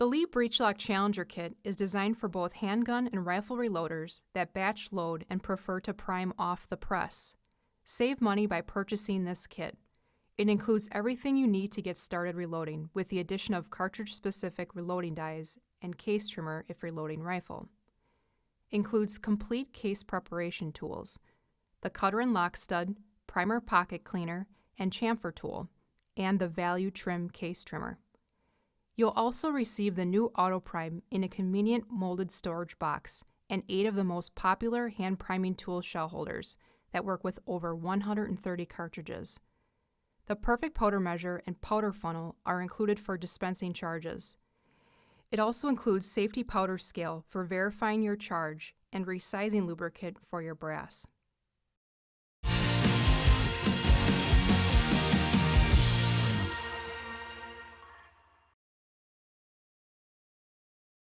The Lee Breechlock Challenger kit is designed for both handgun and rifle reloaders that batch load and prefer to prime off the press. Save money by purchasing this kit. It includes everything you need to get started reloading, with the addition of cartridge-specific reloading dies and case trimmer if reloading rifle. Includes complete case preparation tools, the cutter and lock stud, primer pocket cleaner, and chamfer tool, and the value trim case trimmer. You'll also receive the new Auto Prime in a convenient molded storage box and 8 of the most popular hand priming tool shell holders that work with over 130 cartridges. The perfect powder measure and powder funnel are included for dispensing charges. It also includes safety powder scale for verifying your charge and resizing lubricant for your brass.